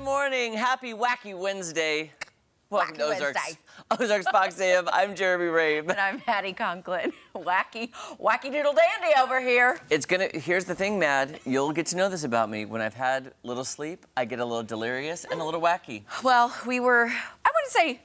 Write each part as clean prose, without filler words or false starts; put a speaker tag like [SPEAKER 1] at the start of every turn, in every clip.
[SPEAKER 1] morning. Happy Wacky Wednesday. Welcome
[SPEAKER 2] Wacky
[SPEAKER 1] to Ozarks.
[SPEAKER 2] Wednesday.
[SPEAKER 1] Ozarks Fox AM. I'm Jeremy Rabe.
[SPEAKER 2] And I'm Hattie Conklin. Wacky doodle dandy over here.
[SPEAKER 1] Here's the thing, Mad. You'll get to know this about me. When I've had little sleep, I get a little delirious and a little wacky.
[SPEAKER 2] Well, I wouldn't say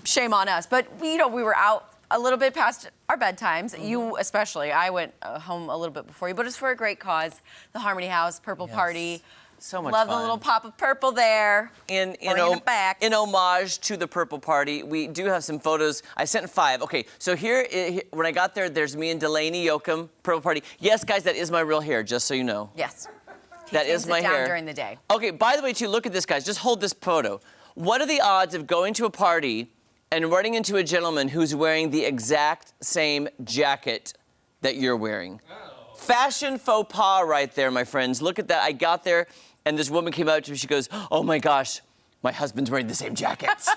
[SPEAKER 2] shame on us, but we were out a little bit past our bedtimes. Mm-hmm. You especially. I went home a little bit before you, but it's for a great cause. The Harmony House Purple Party.
[SPEAKER 1] So much
[SPEAKER 2] Love
[SPEAKER 1] fun.
[SPEAKER 2] the little pop of purple there.
[SPEAKER 1] In homage to the Purple Party, we do have some photos. I sent 5. Okay, so here, when I got there, there's me and Delaney Yoakum, Purple Party. Yes, guys, that is my real hair, just so you know.
[SPEAKER 2] Yes.
[SPEAKER 1] That is my hair.
[SPEAKER 2] During the day.
[SPEAKER 1] Okay, by the way, too, look at this, guys. Just hold this photo. What are the odds of going to a party and running into a gentleman who's wearing the exact same jacket that you're wearing? Oh. Fashion faux pas right there, my friends. Look at that. I got there, and this woman came out to me. She goes, "Oh, my gosh, my husband's wearing the same jackets."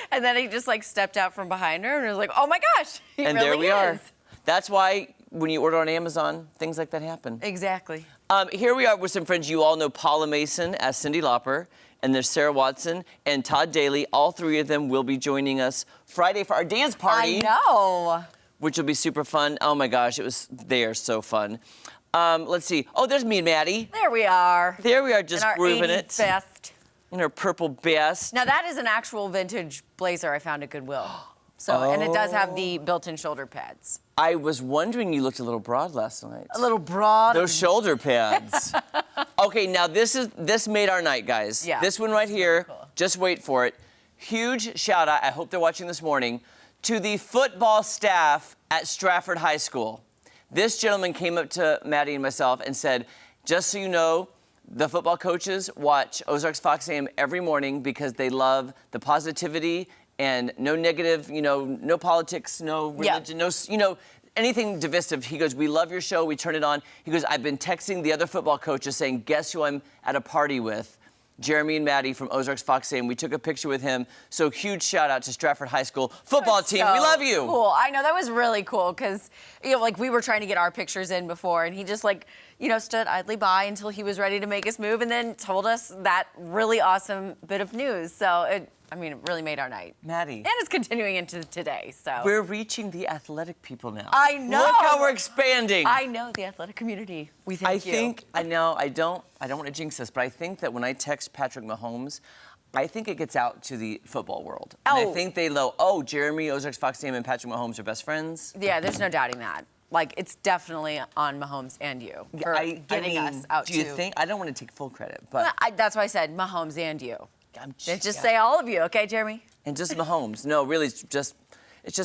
[SPEAKER 2] And then he just, stepped out from behind her and was like, "Oh, my gosh, he
[SPEAKER 1] and
[SPEAKER 2] really
[SPEAKER 1] there we
[SPEAKER 2] is."
[SPEAKER 1] are. That's why when you order on Amazon, things like that happen.
[SPEAKER 2] Exactly.
[SPEAKER 1] Here we are with some friends. You all know Paula Mason as Cyndi Lauper, and there's Sarah Watson and Todd Daly. All 3 of them will be joining us Friday for our dance party.
[SPEAKER 2] I know.
[SPEAKER 1] Which will be super fun. Oh my gosh, they are so fun. Let's see. Oh, there's me and Maddie.
[SPEAKER 2] There we are.
[SPEAKER 1] There we are, just grooving it.
[SPEAKER 2] Best.
[SPEAKER 1] In our purple best.
[SPEAKER 2] Now that is an actual vintage blazer I found at Goodwill. So, and it does have the built-in shoulder pads.
[SPEAKER 1] I was wondering you looked a little broad last night.
[SPEAKER 2] A little broad.
[SPEAKER 1] Those shoulder pads. Okay, now this made our night, guys.
[SPEAKER 2] Yeah.
[SPEAKER 1] This one right here,
[SPEAKER 2] cool.
[SPEAKER 1] Just wait for it. Huge shout out, I hope they're watching this morning, to the football staff at Stratford High School. This gentleman came up to Maddie and myself and said, "Just so you know, the football coaches watch Ozarks Fox AM every morning because they love the positivity and no negative, no politics, no religion, no, anything divisive." He goes, "We love your show. We turn it on." He goes, "I've been texting the other football coaches saying, guess who I'm at a party with? Jeremy and Maddie from Ozarks Fox AM. We took a picture with him." So huge shout out to Stratford High School football team. We love you.
[SPEAKER 2] Cool. I know, that was really cool because, we were trying to get our pictures in before, and he just stood idly by until he was ready to make his move and then told us that really awesome bit of news. So it really made our night.
[SPEAKER 1] Maddie.
[SPEAKER 2] And it's continuing into today, so.
[SPEAKER 1] We're reaching the athletic people now.
[SPEAKER 2] I know.
[SPEAKER 1] Look how we're expanding.
[SPEAKER 2] I know, the athletic community. We thank you.
[SPEAKER 1] I don't want to jinx this, but I think that when I text Patrick Mahomes, I think it gets out to the football world.
[SPEAKER 2] Oh.
[SPEAKER 1] And I think they Jeremy, Ozarks Fox AM, and Patrick Mahomes are best friends.
[SPEAKER 2] Yeah, there's no doubting that. It's definitely on Mahomes and you for getting us out
[SPEAKER 1] Do you think? I don't want to take full credit, but...
[SPEAKER 2] that's why I said Mahomes and you. Just
[SPEAKER 1] yeah.
[SPEAKER 2] say all of you, okay, Jeremy?
[SPEAKER 1] And just Mahomes. No, really, it's just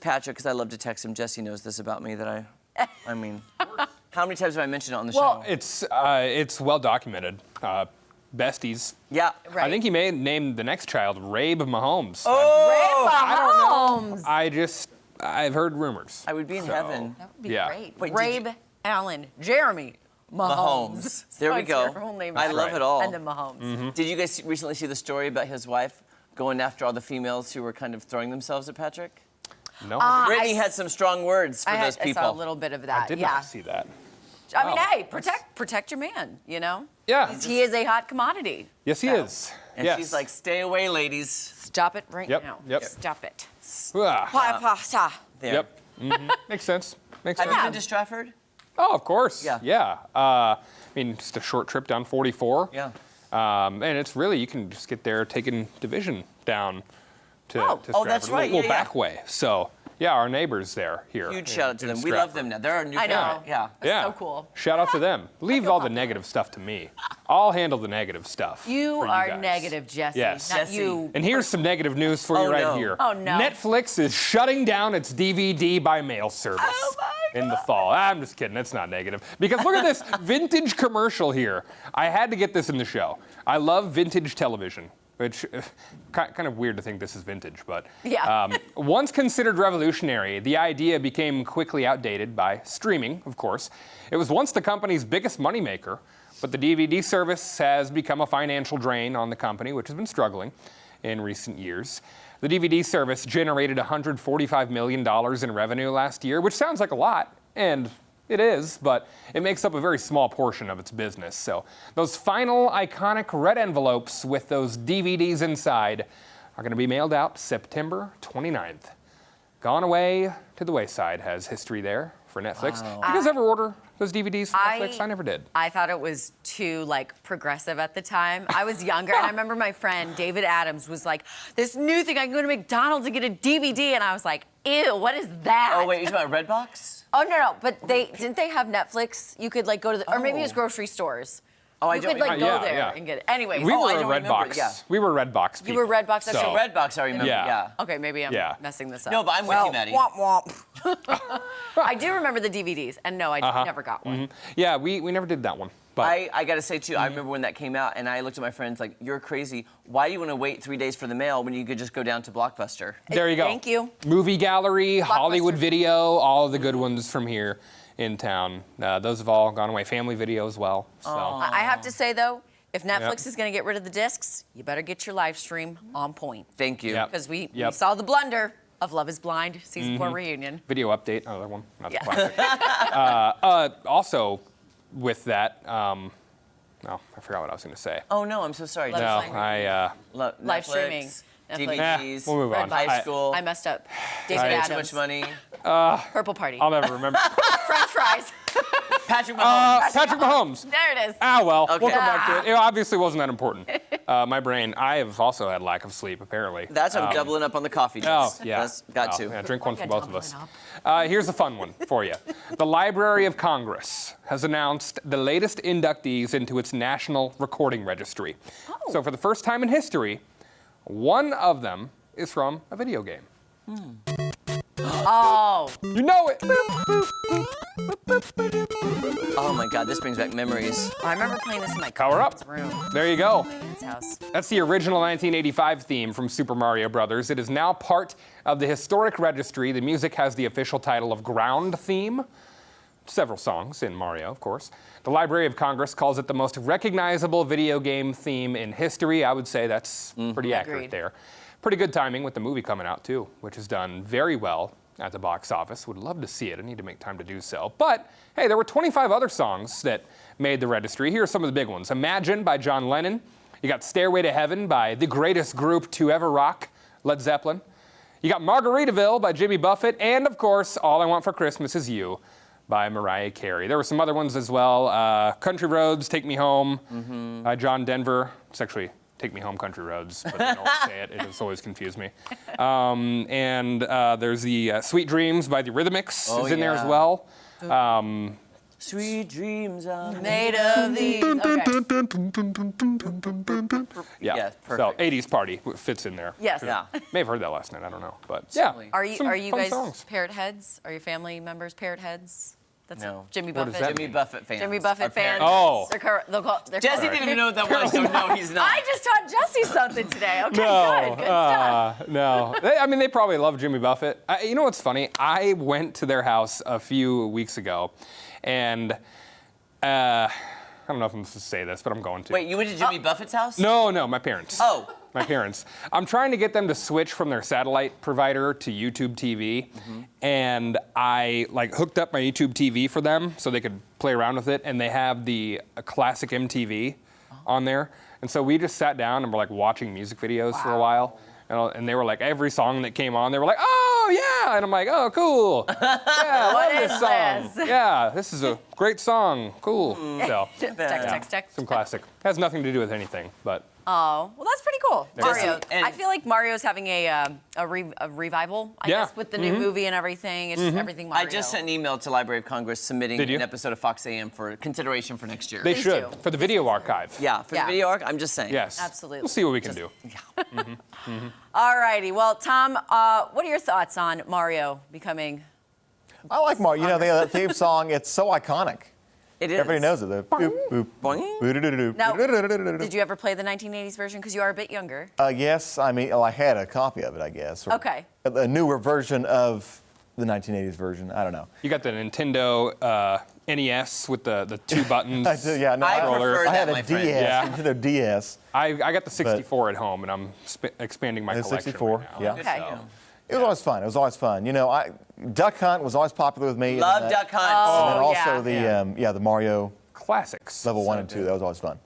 [SPEAKER 1] Patrick, because I love to text him. Jesse knows this about me, that how many times have I mentioned it on the show?
[SPEAKER 3] It's well documented. Besties.
[SPEAKER 1] Yeah.
[SPEAKER 2] Right.
[SPEAKER 3] I think he may name the next child Rabe Mahomes.
[SPEAKER 2] Oh,
[SPEAKER 3] I don't
[SPEAKER 2] Mahomes.
[SPEAKER 3] know. I've heard rumors.
[SPEAKER 1] I would be in heaven.
[SPEAKER 2] That would be
[SPEAKER 3] Yeah.
[SPEAKER 2] great.
[SPEAKER 1] Wait,
[SPEAKER 2] Rabe, Allen, Jeremy, Mahomes.
[SPEAKER 1] There we
[SPEAKER 2] That's
[SPEAKER 1] go.
[SPEAKER 2] your whole name.
[SPEAKER 1] I love it all.
[SPEAKER 2] And then Mahomes.
[SPEAKER 3] Mm-hmm.
[SPEAKER 1] Did you guys recently see the story about his wife going after all the females who were kind of throwing themselves at Patrick?
[SPEAKER 3] No,
[SPEAKER 1] Brittany had some strong words for those people.
[SPEAKER 2] I saw a little bit of that.
[SPEAKER 3] I did not see that.
[SPEAKER 2] Hey, protect your man,
[SPEAKER 3] Yeah.
[SPEAKER 2] He is a hot commodity.
[SPEAKER 3] Yes, he is.
[SPEAKER 1] And
[SPEAKER 3] yes.
[SPEAKER 1] she's like, "Stay away, ladies."
[SPEAKER 2] Stop it right now.
[SPEAKER 3] Yep.
[SPEAKER 2] Stop it.
[SPEAKER 3] Ah.
[SPEAKER 1] There.
[SPEAKER 3] Yep. Mm-hmm. Makes sense. Makes
[SPEAKER 1] Have
[SPEAKER 3] sense.
[SPEAKER 1] you been to Stratford?
[SPEAKER 3] Oh, of course.
[SPEAKER 1] Yeah.
[SPEAKER 3] Yeah. Just a short trip down 44.
[SPEAKER 1] Yeah.
[SPEAKER 3] And it's really, you can just get there taking Division down to Stratford.
[SPEAKER 1] Oh, that's right.
[SPEAKER 3] Little
[SPEAKER 1] Yeah,
[SPEAKER 3] back way. So, yeah, our neighbors there here.
[SPEAKER 1] Huge shout out to them. We
[SPEAKER 3] Stratford.
[SPEAKER 1] love them now. They're our new
[SPEAKER 2] I know.
[SPEAKER 1] parent. Yeah.
[SPEAKER 2] That's so cool.
[SPEAKER 3] Shout out to them. Leave all the negative stuff to me. I'll handle the negative stuff.
[SPEAKER 2] You
[SPEAKER 3] for
[SPEAKER 2] are
[SPEAKER 3] guys.
[SPEAKER 2] negative, Jesse.
[SPEAKER 3] Yes.
[SPEAKER 2] Not
[SPEAKER 1] Jesse.
[SPEAKER 2] you.
[SPEAKER 3] And here's some negative news for you right
[SPEAKER 1] no.
[SPEAKER 3] here.
[SPEAKER 2] Oh, no.
[SPEAKER 3] Netflix is shutting down its DVD by mail service in the fall. I'm just kidding. It's not negative. Because look at this vintage commercial here. I had to get this in the show. I love vintage television, which kind of weird to think this is vintage, but
[SPEAKER 2] Yeah.
[SPEAKER 3] Once considered revolutionary, the idea became quickly outdated by streaming, of course. It was once the company's biggest moneymaker, but the DVD service has become a financial drain on the company, which has been struggling in recent years. The DVD service generated $145 million in revenue last year, which sounds like a lot, and it is, but it makes up a very small portion of its business. So those final iconic red envelopes with those DVDs inside are going to be mailed out September 29th. Gone Away to the Wayside has history there for Netflix.
[SPEAKER 1] Wow.
[SPEAKER 3] Did you guys ever order those DVDs from Netflix? I never did.
[SPEAKER 2] I thought it was too progressive at the time. I was younger, and I remember my friend David Adams was like, "This new thing, I can go to McDonald's and get a DVD," and I was like, "Ew, what is that?"
[SPEAKER 1] Oh wait, you're talking about Redbox?
[SPEAKER 2] Oh no, but didn't they have Netflix? You could go to the, or maybe it was grocery stores.
[SPEAKER 1] Oh, I
[SPEAKER 2] you
[SPEAKER 1] don't
[SPEAKER 2] could
[SPEAKER 1] remember.
[SPEAKER 2] go there and get it. Anyway,
[SPEAKER 3] We were
[SPEAKER 1] I
[SPEAKER 3] a
[SPEAKER 1] don't remember
[SPEAKER 3] Redbox.
[SPEAKER 1] it, yeah.
[SPEAKER 3] We were Redbox people.
[SPEAKER 2] you were Redbox. That's
[SPEAKER 3] So-
[SPEAKER 1] Redbox, I remember.
[SPEAKER 3] Yeah.
[SPEAKER 2] Okay, maybe I'm
[SPEAKER 3] Yeah.
[SPEAKER 2] messing this up.
[SPEAKER 1] No, but I'm with you, Maddie.
[SPEAKER 2] Womp womp. I do remember the DVDs, and no, I never got one.
[SPEAKER 3] Yeah, we never did that one. But
[SPEAKER 1] I got to say, too, I remember when that came out, and I looked at my friends like, you're crazy. Why do you want to wait 3 days for the mail when you could just go down to Blockbuster?
[SPEAKER 3] there you go.
[SPEAKER 2] Thank you.
[SPEAKER 3] Movie Gallery, Hollywood
[SPEAKER 2] Blockbuster.
[SPEAKER 3] Video, all of the good ones from here in town. Those have all gone away. Family Video as well. So.
[SPEAKER 2] I have to say, though, if Netflix is going to get rid of the discs, you better get your live stream on point.
[SPEAKER 1] Thank you.
[SPEAKER 3] Yep.
[SPEAKER 2] Because we
[SPEAKER 3] Yep.
[SPEAKER 2] saw the blunder of Love is Blind season 4 reunion.
[SPEAKER 3] Video update, another one, another
[SPEAKER 2] Yeah.
[SPEAKER 3] classic. Also, with that, no, I forgot what I was going to say.
[SPEAKER 1] Oh, no, I'm so sorry.
[SPEAKER 2] Love
[SPEAKER 3] No,
[SPEAKER 2] is Blind.
[SPEAKER 1] Netflix,
[SPEAKER 2] Live streaming. Netflix.
[SPEAKER 1] DVDs,
[SPEAKER 3] we'll move on.
[SPEAKER 1] high school.
[SPEAKER 2] I messed up. David
[SPEAKER 1] Spent
[SPEAKER 2] Adams.
[SPEAKER 1] too much money.
[SPEAKER 2] Purple Party.
[SPEAKER 3] I'll never remember.
[SPEAKER 2] French fries.
[SPEAKER 1] Patrick Mahomes.
[SPEAKER 3] Patrick Mahomes.
[SPEAKER 2] There it is.
[SPEAKER 3] Ah, well, we'll
[SPEAKER 1] Okay.
[SPEAKER 3] come back to it. It obviously wasn't that important. My brain, I have also had lack of sleep, apparently.
[SPEAKER 1] That's I'm doubling up on the coffee.
[SPEAKER 3] Oh,
[SPEAKER 1] Jess.
[SPEAKER 3] yeah.
[SPEAKER 1] That's got
[SPEAKER 3] Oh,
[SPEAKER 1] to.
[SPEAKER 3] yeah, drink one for
[SPEAKER 2] Yeah,
[SPEAKER 3] both of
[SPEAKER 2] doubling
[SPEAKER 3] us. Here's a fun one for you. The Library of Congress has announced the latest inductees into its National Recording Registry.
[SPEAKER 2] Oh.
[SPEAKER 3] So for the first time in history, one of them is from a video game.
[SPEAKER 2] Oh.
[SPEAKER 3] You know it!
[SPEAKER 1] Oh my God, this brings back memories.
[SPEAKER 2] I remember playing this in my
[SPEAKER 3] Power up.
[SPEAKER 2] cousin's room.
[SPEAKER 3] There you go.
[SPEAKER 2] His house.
[SPEAKER 3] That's the original 1985 theme from Super Mario Brothers. It is now part of the historic registry. The music has the official title of Ground Theme. Several songs in Mario, of course. The Library of Congress calls it the most recognizable video game theme in history. I would say that's pretty accurate
[SPEAKER 2] Agreed.
[SPEAKER 3] there. Pretty good timing with the movie coming out, too, which has done very well at the box office. Would love to see it. I need to make time to do so. But, hey, there were 25 other songs that made the registry. Here are some of the big ones. Imagine by John Lennon. You got Stairway to Heaven by the greatest group to ever rock, Led Zeppelin. You got Margaritaville by Jimmy Buffett. And, of course, All I Want for Christmas Is You by Mariah Carey. There were some other ones as well. Country Roads, Take Me Home by John Denver. It's actually Take Me Home, Country Roads, but they don't say it. It has always confused me. And there's the Sweet Dreams by the Eurythmics
[SPEAKER 1] Oh,
[SPEAKER 3] is in there as
[SPEAKER 1] yeah.
[SPEAKER 3] well.
[SPEAKER 1] Sweet dreams are
[SPEAKER 2] Made of these. Okay.
[SPEAKER 3] Yeah.
[SPEAKER 1] Yeah,
[SPEAKER 3] So
[SPEAKER 1] perfect.
[SPEAKER 3] 80s Party fits in there.
[SPEAKER 2] Yes.
[SPEAKER 1] Yeah.
[SPEAKER 3] May have heard that last night. I don't know, but yeah.
[SPEAKER 1] Certainly.
[SPEAKER 2] Are you
[SPEAKER 3] some fun
[SPEAKER 2] guys
[SPEAKER 3] songs.
[SPEAKER 2] parrot heads? Are your family members parrot heads? That's
[SPEAKER 1] No.
[SPEAKER 2] Jimmy
[SPEAKER 3] What
[SPEAKER 2] Buffett.
[SPEAKER 3] does that
[SPEAKER 1] Jimmy
[SPEAKER 3] mean?
[SPEAKER 1] Buffett fans.
[SPEAKER 2] Jimmy Buffett
[SPEAKER 1] Our
[SPEAKER 2] fans.
[SPEAKER 1] parents.
[SPEAKER 3] Oh.
[SPEAKER 2] They're
[SPEAKER 1] Jesse didn't even know what that was, so no, he's not.
[SPEAKER 2] I just taught Jesse something today. Okay,
[SPEAKER 3] No,
[SPEAKER 2] good stuff.
[SPEAKER 3] no. I mean, they probably love Jimmy Buffett. You know what's funny? I went to their house a few weeks ago, and I don't know if I'm supposed to say this, but I'm going to.
[SPEAKER 1] Wait, you went to Jimmy Buffett's house?
[SPEAKER 3] No, my parents.
[SPEAKER 1] Oh.
[SPEAKER 3] My parents. I'm trying to get them to switch from their satellite provider to YouTube TV, and I hooked up my YouTube TV for them so they could play around with it, and they have the classic MTV on there, and so we just sat down and were watching music videos for a while, and they were every song that came on, they were oh yeah, and I'm oh cool, yeah, I love this
[SPEAKER 2] is
[SPEAKER 3] song,
[SPEAKER 2] this?
[SPEAKER 3] yeah, this is a great song, cool. So
[SPEAKER 2] Text.
[SPEAKER 3] some classic. Has nothing to do with anything, but.
[SPEAKER 2] Oh, well, that's pretty cool.
[SPEAKER 1] Jesse,
[SPEAKER 2] Mario.
[SPEAKER 1] and-
[SPEAKER 2] I feel like Mario's having a revival, I
[SPEAKER 3] Yeah.
[SPEAKER 2] guess, with the new movie and everything. It's just everything Mario.
[SPEAKER 1] I just sent an email to Library of Congress submitting
[SPEAKER 3] Did you?
[SPEAKER 1] an episode of Fox AM for consideration for next year.
[SPEAKER 3] They
[SPEAKER 2] Please
[SPEAKER 3] should,
[SPEAKER 2] do.
[SPEAKER 3] for the video archive.
[SPEAKER 1] Yeah, for
[SPEAKER 2] Yeah.
[SPEAKER 1] the video arc, I'm just saying.
[SPEAKER 3] Yes.
[SPEAKER 2] Absolutely.
[SPEAKER 3] We'll see what we can do.
[SPEAKER 2] All righty. Well, Tom, what are your thoughts on Mario becoming?
[SPEAKER 4] I like Mario. You know, that theme song, it's so iconic.
[SPEAKER 1] It is.
[SPEAKER 4] Everybody knows it. The boop, boop,
[SPEAKER 1] Boing.
[SPEAKER 4] boo-doo-doo-doo,
[SPEAKER 2] Now,
[SPEAKER 4] boo-doo-doo-doo-doo.
[SPEAKER 2] did you ever play the 1980s version? Because you are a bit younger.
[SPEAKER 4] Yes, I mean, I had a copy of it, I guess. Or
[SPEAKER 2] Okay.
[SPEAKER 4] A newer version of the 1980s version. I don't know.
[SPEAKER 3] You got the Nintendo NES with the two buttons.
[SPEAKER 4] I do, yeah, no,
[SPEAKER 1] I prefer
[SPEAKER 4] I had
[SPEAKER 1] that, my
[SPEAKER 4] a
[SPEAKER 1] friend.
[SPEAKER 4] DS,
[SPEAKER 3] Yeah.
[SPEAKER 4] Nintendo DS.
[SPEAKER 3] I got the 64 at home, and I'm expanding my
[SPEAKER 4] The
[SPEAKER 3] collection
[SPEAKER 4] 64,
[SPEAKER 3] right now.
[SPEAKER 4] yeah.
[SPEAKER 2] Okay.
[SPEAKER 3] So,
[SPEAKER 4] It was always fun. It was always fun. You know, Duck Hunt was always popular with me.
[SPEAKER 1] Love Duck Hunt.
[SPEAKER 4] And then
[SPEAKER 2] Oh,
[SPEAKER 4] also the Mario
[SPEAKER 3] Classics.
[SPEAKER 4] level 1 and 2. That was always fun.